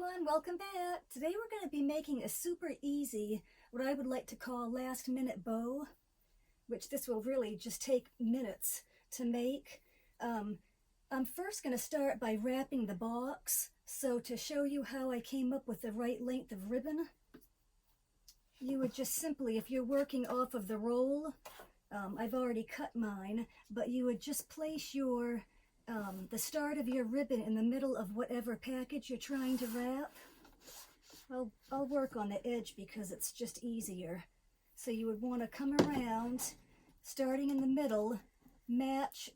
everyone, welcome back. Today we're going to be making a super easy, what I would like to call last minute bow, which this will really just take minutes to make. I'm first going to start by wrapping the box. So to show you how I came up with the right length of ribbon, you would just simply, if you're working off of the roll, I've already cut mine, but you would just place your the start of your ribbon in the middle of whatever package you're trying to wrap. I'll work on the edge because it's just easier. So you would want to come around, starting in the middle, match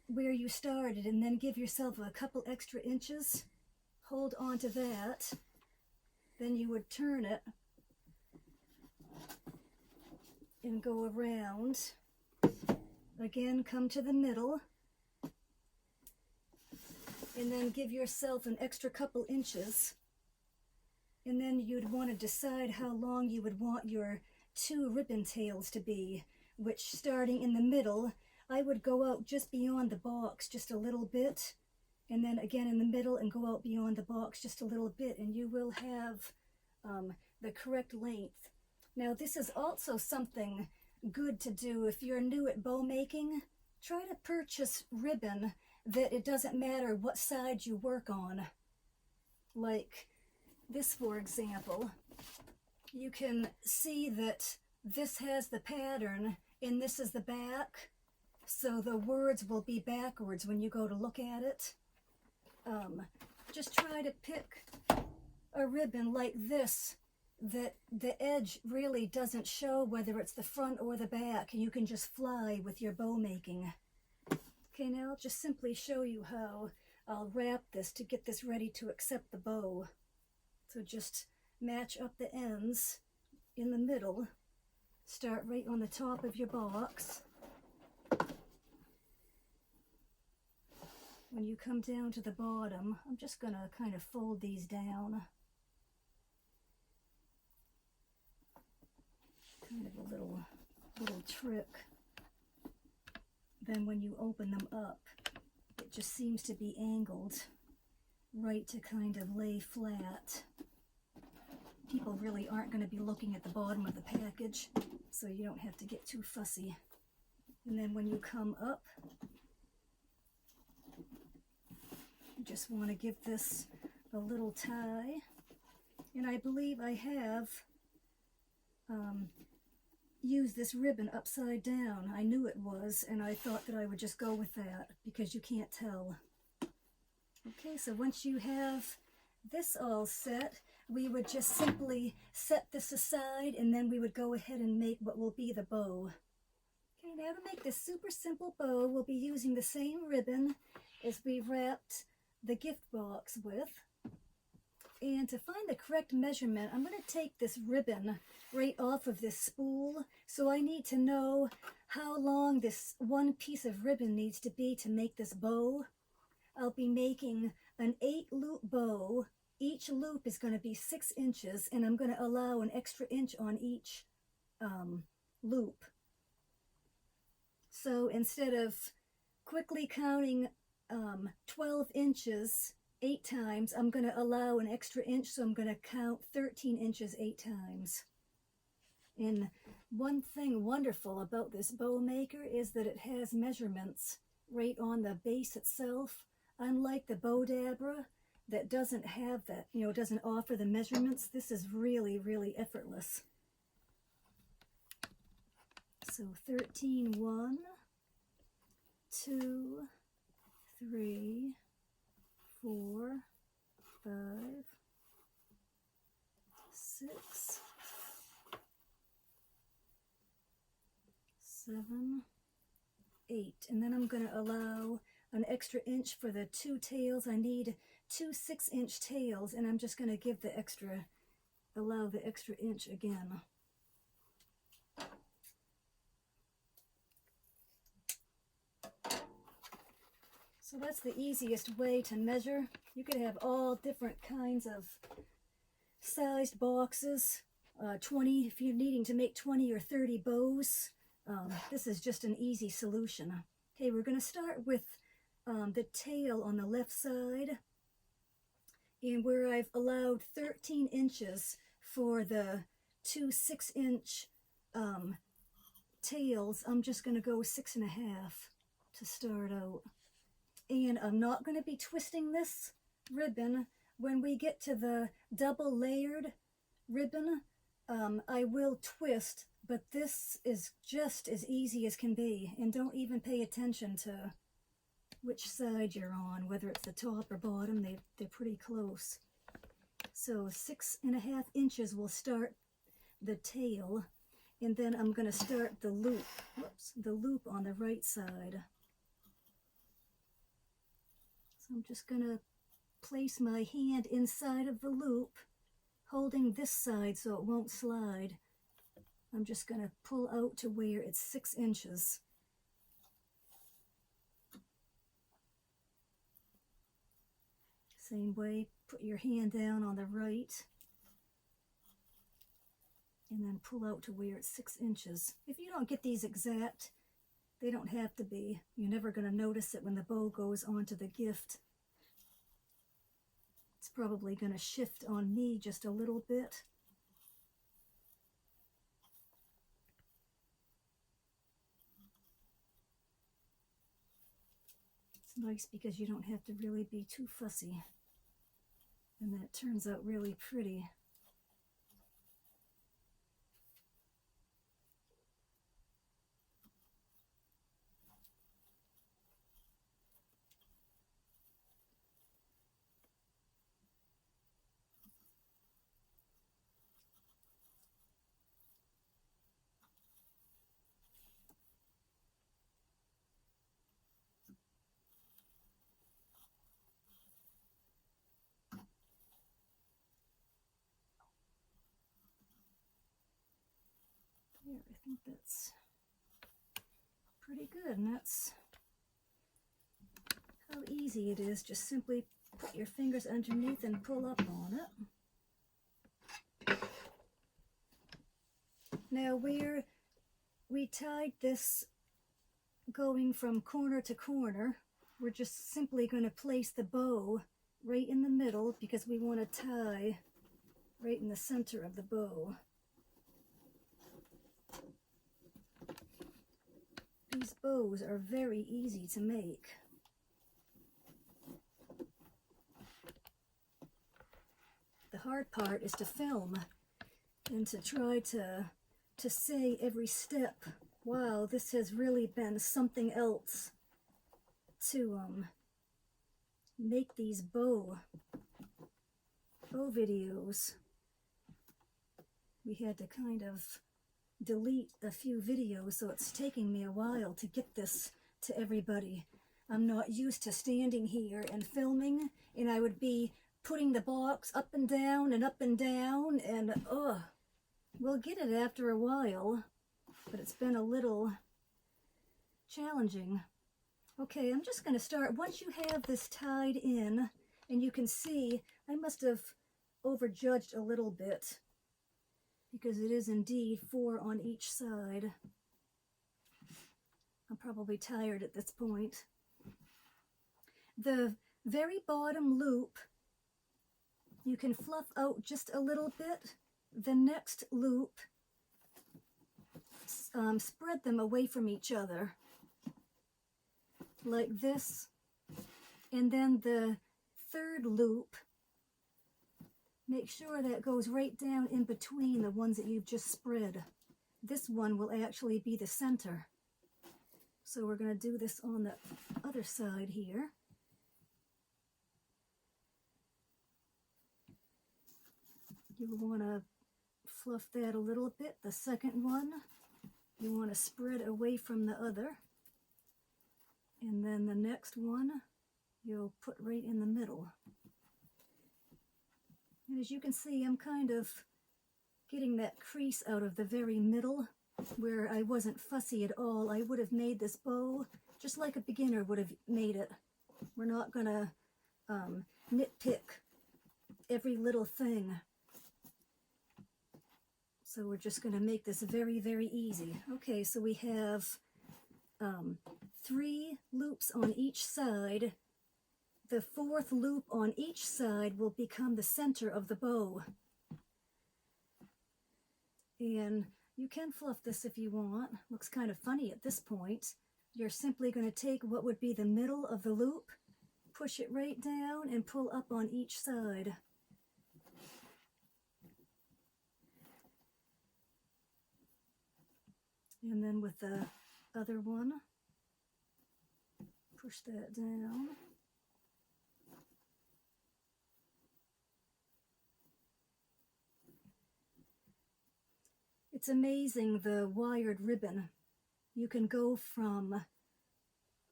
where you started, and then give yourself a couple extra inches. Hold on to that. Then you would turn it and go around. Again, come to the middle. And then give yourself an extra couple inches. And then you'd want to decide how long you would want your two ribbon tails to be, which starting in the middle, I would go out just beyond the box just a little bit, and then again in the middle and go out beyond the box just a little bit, and you will have the correct length. Now this is also something good to do if you're new at bow making. Try to purchase ribbon that it doesn't matter what side you work on. Like this, for example, you can see that this has the pattern and this is the back, so the words will be backwards when you go to look at it. Just try to pick a ribbon like this that the edge really doesn't show whether it's the front or the back, and you can just fly with your bow making. Okay, now I'll just simply show you how I'll wrap this to get this ready to accept the bow. So just match up the ends in the middle. Start right on the top of your box. When you come down to the bottom, I'm just going to kind of fold these down. Kind of a little trick. Then when you open them up, it just seems to be angled right to kind of lay flat. People really aren't going to be looking at the bottom of the package, so you don't have to get too fussy. And then when you come up, you just want to give this a little tie. And I believe I have use this ribbon upside down. I knew it was, and I thought that I would just go with that because you can't tell. Okay, so once you have this all set, we would just simply set this aside, and then we would go ahead and make what will be the bow. Okay, now to make this super simple bow, we'll be using the same ribbon as we wrapped the gift box with. And to find the correct measurement, I'm going to take this ribbon right off of this spool. So I need to know how long this one piece of ribbon needs to be to make this bow. I'll be making an 8-loop bow. Each loop is going to be 6 inches, and I'm going to allow an extra inch on each loop. So instead of quickly counting 12 inches 8 times, I'm going to allow an extra inch, so I'm going to count 13 inches 8 times. And one thing wonderful about this bow maker is that it has measurements right on the base itself, unlike the Bow Dabra that doesn't have that, doesn't offer the measurements. This is really, really effortless. So 13, 1, 2, 3, 4, 5, 6, 7, 8. And then I'm going to allow an extra inch for the 2 tails. I need 2 6-inch tails, and I'm just going to give allow the extra inch again. So that's the easiest way to measure. You could have all different kinds of sized boxes, 20 if you're needing to make 20 or 30 bows. This is just an easy solution. Okay, we're going to start with the tail on the left side, And where I've allowed 13 inches for the two 6-inch tails, I'm just going to go 6.5 to start out. And I'm not going to be twisting this ribbon. When we get to the double layered ribbon, I will twist, but this is just as easy as can be. And don't even pay attention to which side you're on, whether it's the top or bottom. They're pretty close. So 6.5 inches will start the tail, and then I'm going to start the loop, the loop on the right side. So I'm just going to place my hand inside of the loop, holding this side so it won't slide. I'm just going to pull out to where it's 6 inches. Same way, put your hand down on the right and then pull out to where it's 6 inches. If you don't get these exact, they don't have to be. You're never going to notice it when the bow goes onto the gift. It's probably going to shift on me just a little bit. It's nice because you don't have to really be too fussy. And then it turns out really pretty. There, I think that's pretty good, and that's how easy it is. Just simply put your fingers underneath and pull up on it. Now where we tied this going from corner to corner, we're just simply going to place the bow right in the middle because we want to tie right in the center of the bow. These bows are very easy to make. The hard part is to film and to try to say every step, wow, this has really been something else to make these bow videos. We had to kind of delete a few videos, so it's taking me a while to get this to everybody. I'm not used to standing here and filming, and I would be putting the box up and down, and we'll get it after a while, but it's been a little challenging. Okay, I'm just going to start. Once you have this tied in, and you can see I must have overjudged a little bit, because it is indeed 4 on each side. I'm probably tired at this point. The very bottom loop, you can fluff out just a little bit. The next loop, spread them away from each other, like this. And then the third loop, make sure that goes right down in between the ones that you've just spread. This one will actually be the center. So we're going to do this on the other side here. You want to fluff that a little bit. The second one, you want to spread away from the other. And then the next one, you'll put right in the middle. And as you can see, I'm kind of getting that crease out of the very middle where I wasn't fussy at all. I would have made this bow just like a beginner would have made it. We're not going to nitpick every little thing. So we're just going to make this very, very easy. Okay, so we have 3 loops on each side, the fourth loop on each side will become the center of the bow. And you can fluff this if you want. Looks kind of funny at this point. You're simply going to take what would be the middle of the loop, push it right down, and pull up on each side. And then with the other one, push that down. It's amazing, the wired ribbon. You can go from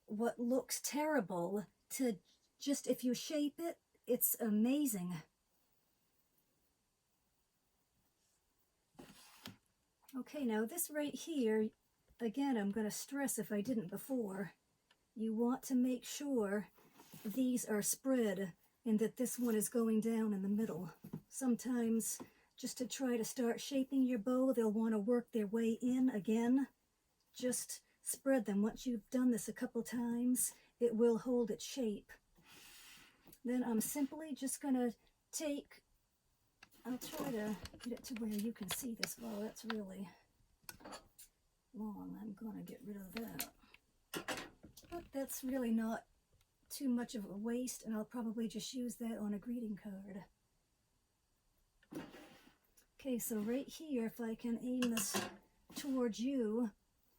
what looks terrible to just, if you shape it, it's amazing. Okay, now this right here, again, I'm going to stress if I didn't before, you want to make sure these are spread and that this one is going down in the middle. Sometimes, just to try to start shaping your bow, they'll want to work their way in again. Just spread them. Once you've done this a couple times, it will hold its shape. Then I'm simply just going to take, I'll try to get it to where you can see this. Well, that's really long. I'm going to get rid of that. But that's really not too much of a waste, and I'll probably just use that on a greeting card. Okay, so right here, if I can aim this towards you,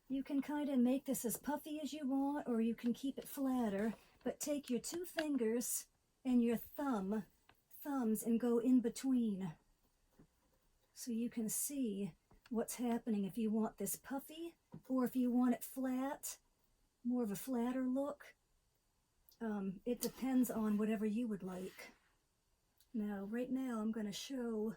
you can kind of make this as puffy as you want, or you can keep it flatter, but take your two fingers and your thumbs and go in between. So you can see what's happening if you want this puffy, or if you want it flat, more of a flatter look. It depends on whatever you would like. Now, right now, I'm going to show,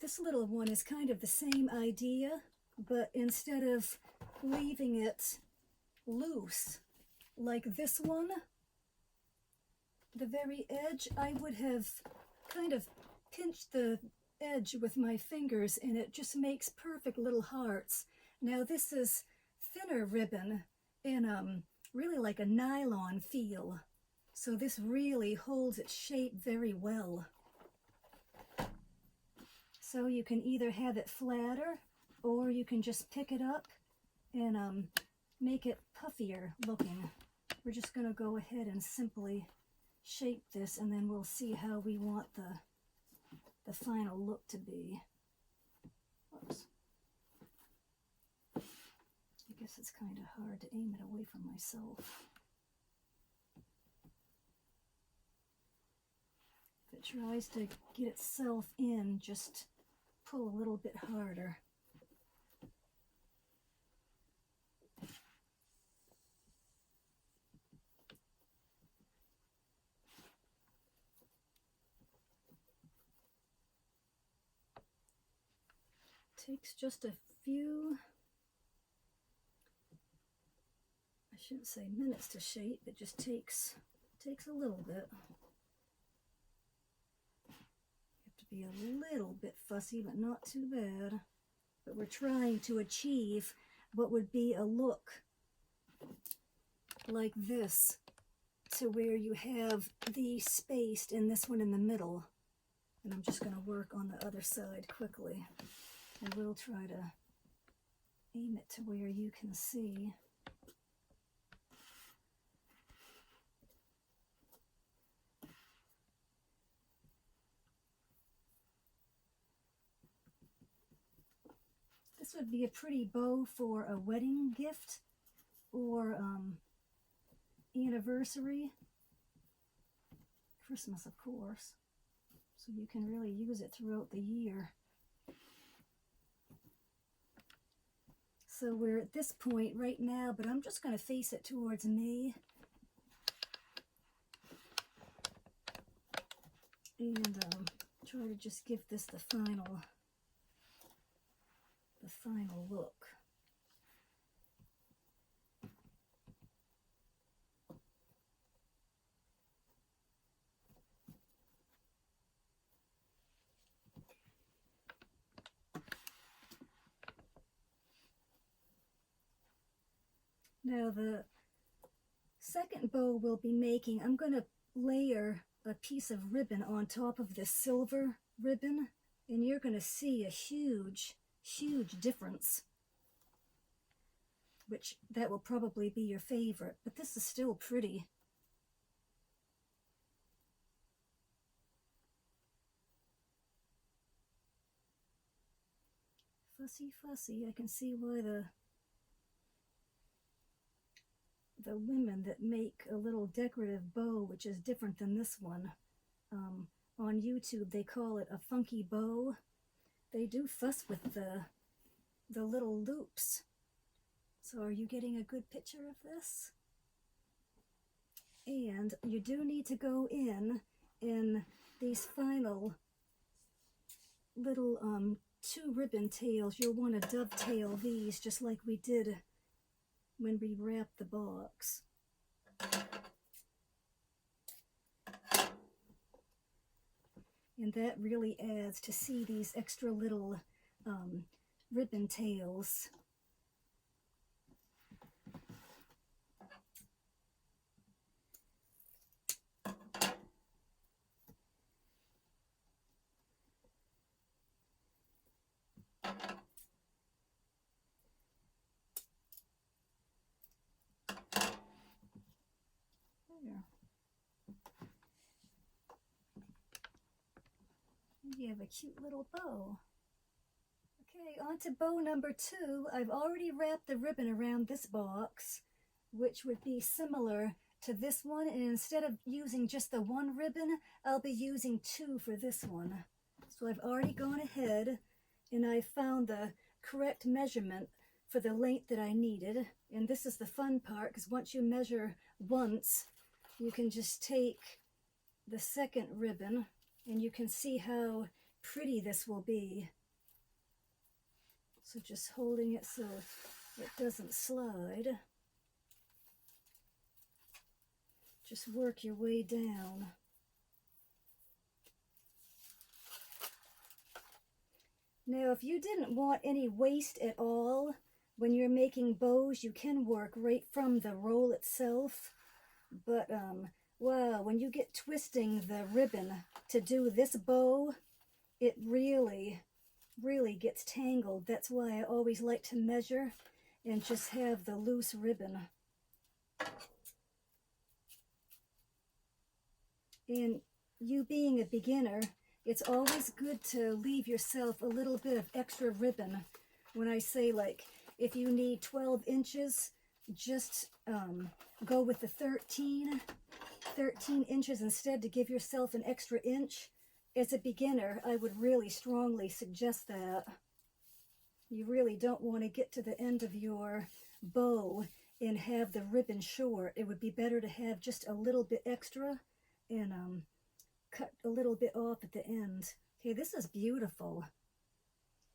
this little one is kind of the same idea, but instead of leaving it loose like this one, the very edge, I would have kind of pinched the edge with my fingers, and it just makes perfect little hearts. Now, this is thinner ribbon and really like a nylon feel, so this really holds its shape very well. So you can either have it flatter, or you can just pick it up and make it puffier looking. We're just going to go ahead and simply shape this, and then we'll see how we want the final look to be. Oops. I guess it's kind of hard to aim it away from myself. If it tries to get itself in, just pull a little bit harder. Takes just a few, I shouldn't say minutes to shape, it just takes a little bit. You have to be a little bit fussy, but not too bad. But we're trying to achieve what would be a look like this, to where you have these spaced and this one in the middle. And I'm just going to work on the other side quickly. And we'll try to aim it to where you can see. This would be a pretty bow for a wedding gift or anniversary. Christmas, of course. So you can really use it throughout the year. So we're at this point right now, but I'm just going to face it towards me. And try to just give this the final look. Now the second bow we'll be making, I'm going to layer a piece of ribbon on top of this silver ribbon, and you're going to see a huge, huge difference, which that will probably be your favorite, but this is still pretty. Fussy, fussy. I can see why the women that make a little decorative bow, which is different than this one, on YouTube they call it a funky bow. They do fuss with the little loops. So are you getting a good picture of this? And you do need to go in these final little 2 ribbon tails. You'll want to dovetail these just like we did when we wrapped the box. And that really adds to see these extra little ribbon tails. You have a cute little bow. Okay, on to bow number 2. I've already wrapped the ribbon around this box, which would be similar to this one, and instead of using just the 1 ribbon, I'll be using 2 for this one. So I've already gone ahead and I found the correct measurement for the length that I needed. And this is the fun part, because once you measure once, you can just take the second ribbon and you can see how pretty this will be. So just holding it so it doesn't slide. Just work your way down. Now, if you didn't want any waste at all, when you're making bows, you can work right from the roll itself. But, wow, when you get twisting the ribbon to do this bow, it really, really gets tangled. That's why I always like to measure and just have the loose ribbon. And you being a beginner, it's always good to leave yourself a little bit of extra ribbon. When I say, like, if you need 12 inches, just go with the 13 inches instead to give yourself an extra inch. As a beginner, I would really strongly suggest that. You really don't want to get to the end of your bow and have the ribbon short. It would be better to have just a little bit extra and cut a little bit off at the end. Okay, this is beautiful.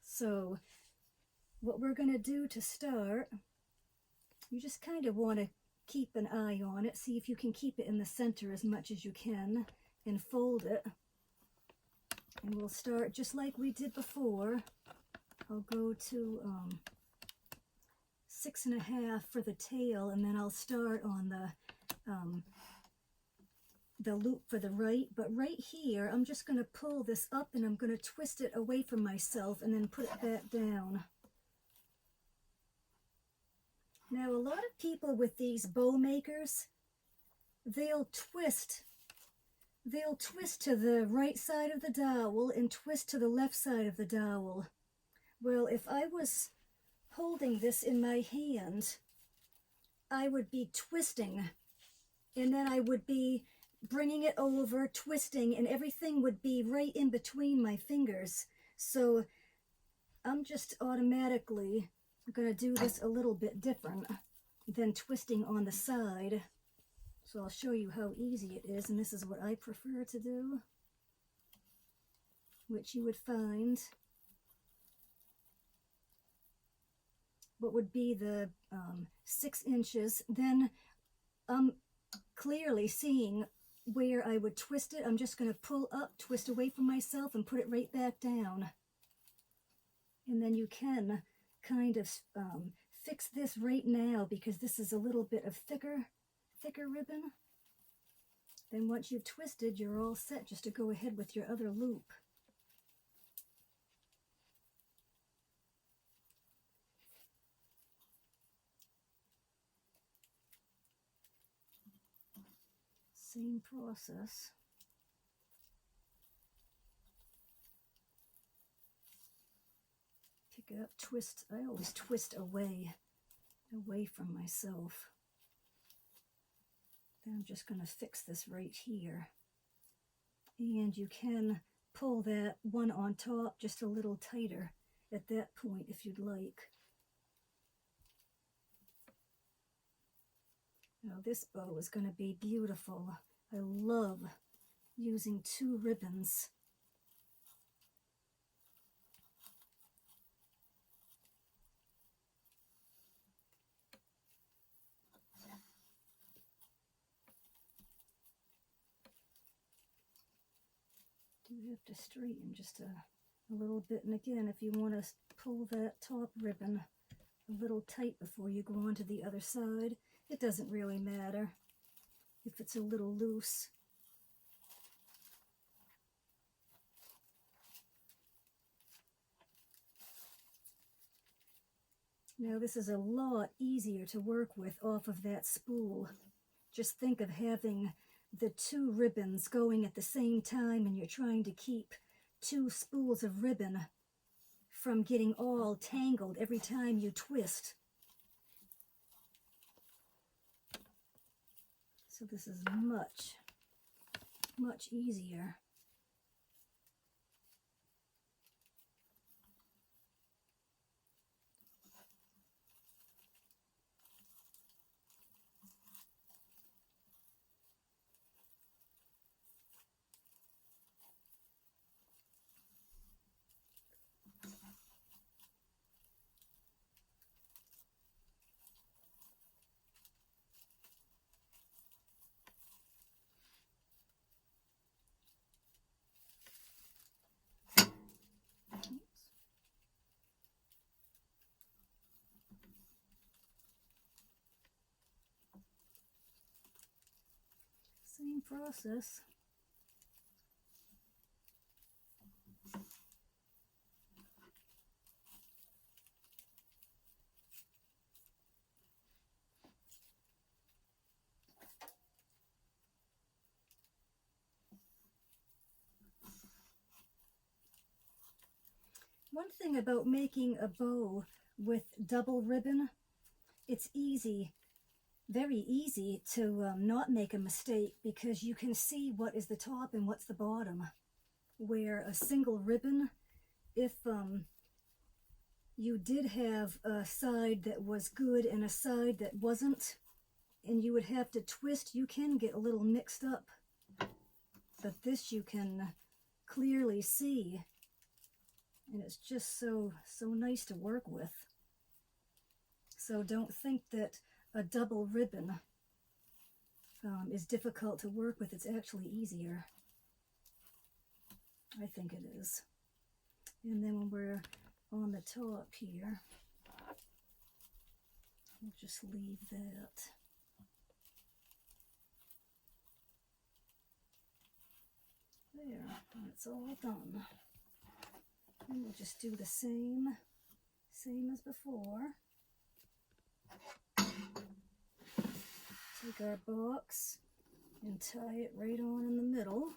So what we're going to do to start, you just kind of want to keep an eye on it. See if you can keep it in the center as much as you can and fold it. And we'll start just like we did before. I'll go to 6.5 for the tail, and then I'll start on the loop for the right. But right here, I'm just going to pull this up and I'm going to twist it away from myself and then put it back down. Now, a lot of people with these bow makers, they'll twist to the right side of the dowel and twist to the left side of the dowel. Well, if I was holding this in my hand, I would be twisting, and then I would be bringing it over, twisting, and everything would be right in between my fingers. So I'm just automatically going to do this a little bit different than twisting on the side. So I'll show you how easy it is, and this is what I prefer to do, which you would find what would be the 6 inches. Then I'm clearly seeing where I would twist it. I'm just going to pull up, twist away from myself, and put it right back down. And then you can kind of fix this right now, because this is a little bit of thicker thicker ribbon, then once you've twisted, you're all set just to go ahead with your other loop. Same process. Pick it up, twist. I always twist away from myself. Then I'm just going to fix this right here. And you can pull that one on top just a little tighter at that point if you'd like. Now this bow is going to be beautiful. I love using 2 ribbons. Do have to straighten just a little bit, and again, if you want to pull that top ribbon a little tight before you go on to the other side, it doesn't really matter if it's a little loose. Now this is a lot easier to work with off of that spool. Just think of having the 2 ribbons going at the same time, and you're trying to keep 2 spools of ribbon from getting all tangled every time you twist. So this is much, much easier. Same process. One thing about making a bow with double ribbon, it's easy, very easy to not make a mistake, because you can see what is the top and what's the bottom. Where a single ribbon, if you did have a side that was good and a side that wasn't, and you would have to twist, you can get a little mixed up. But this you can clearly see, and it's just so nice to work with. So don't think that a double ribbon is difficult to work with. It's actually easier. I think it is. And then when we're on the top here, we'll just leave that. There, that's all done. And we'll just do the same as before. Take our box and tie it right on in the middle.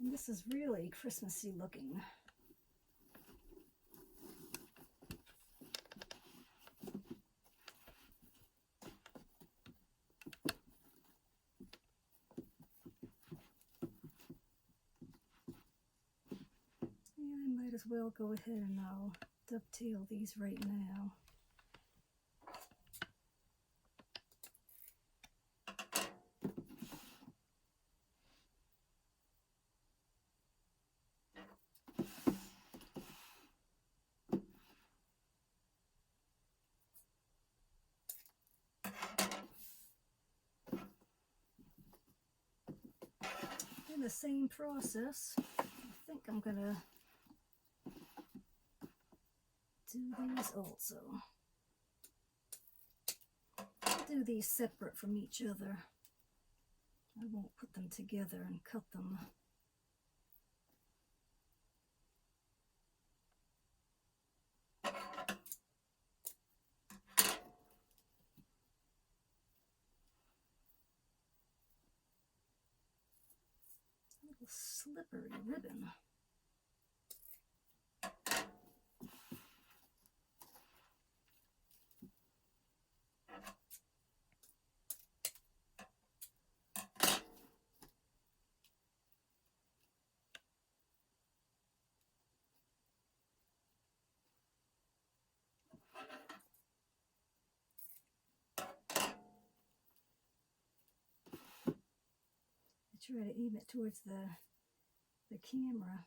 And this is really Christmassy looking. Might as well go ahead and I'll dovetail these right now. In the same process, I think I'm gonna do these also. I'll do these separate from each other. I won't put them together and cut them. Little slippery ribbon. Try to aim it towards the camera.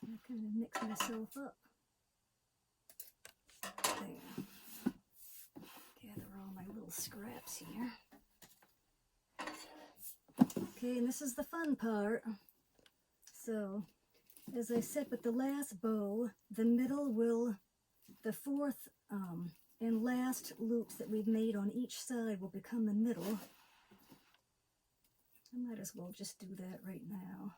I kind of mix myself up. There. Gather all my little scraps here. Okay, and this is the fun part. So, as I said with the last bow, the middle will, the fourth and last loops that we've made on each side will become the middle. I might as well just do that right now.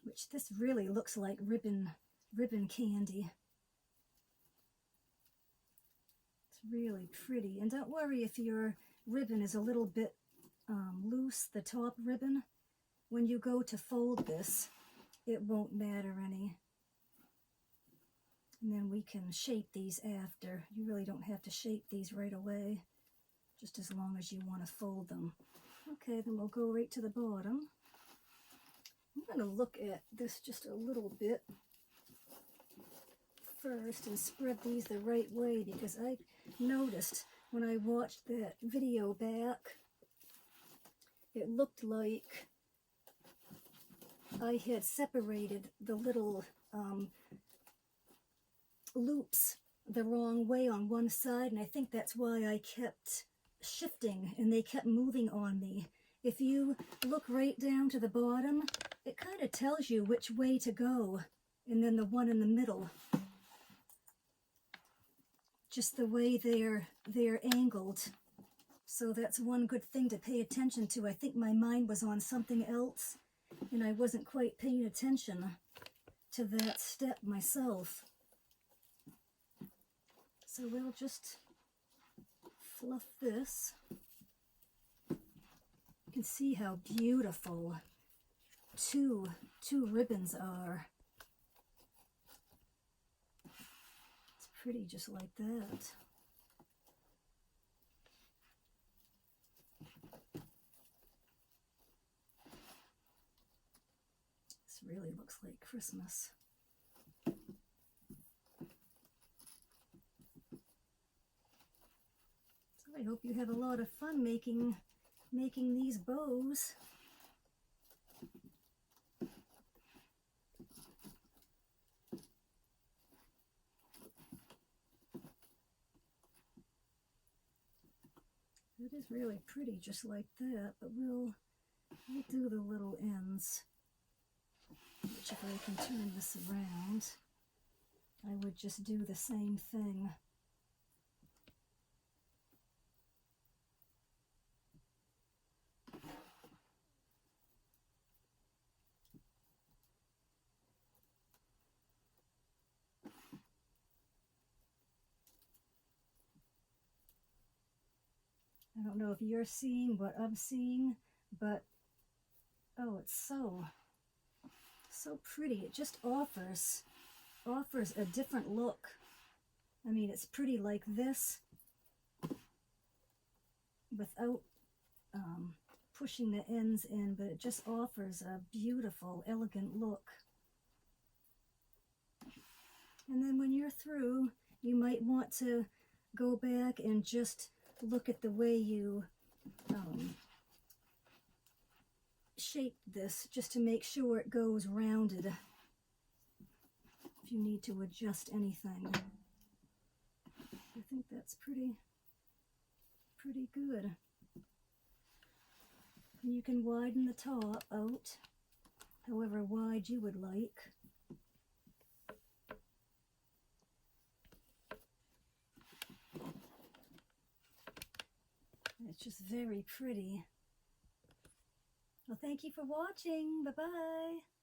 Which this really looks like ribbon candy. It's really pretty. And don't worry if your ribbon is a little bit loose, the top ribbon. When you go to fold this, it won't matter any. And then we can shape these after. You really don't have to shape these right away, just as long as you want to fold them. Okay, then we'll go right to the bottom. I'm going to look at this just a little bit first and spread these the right way, because I noticed when I watched that video back, it looked like I had separated the little loops the wrong way on one side, and I think that's why I kept shifting and they kept moving on me. If you look right down to the bottom, it kind of tells you which way to go, and then the one in the middle, just the way they're angled. So that's one good thing to pay attention to. I think my mind was on something else and I wasn't quite paying attention to that step myself. So we'll just fluff this. You can see how beautiful two ribbons are. It's pretty just like that. This really looks like Christmas. I hope you have a lot of fun making these bows. It is really pretty just like that, but we'll do the little ends, which if I can turn this around, I would just do the same thing. I don't know if you're seeing what I'm seeing, but oh, it's so pretty. It just offers a different look. I mean, it's pretty like this without pushing the ends in, but it just offers a beautiful, elegant look. And then when you're through, you might want to go back and just look at the way you shape this, just to make sure it goes rounded, if you need to adjust anything. I think that's pretty good. And you can widen the top out however wide you would like. It's just very pretty. Well, thank you for watching. Bye-bye.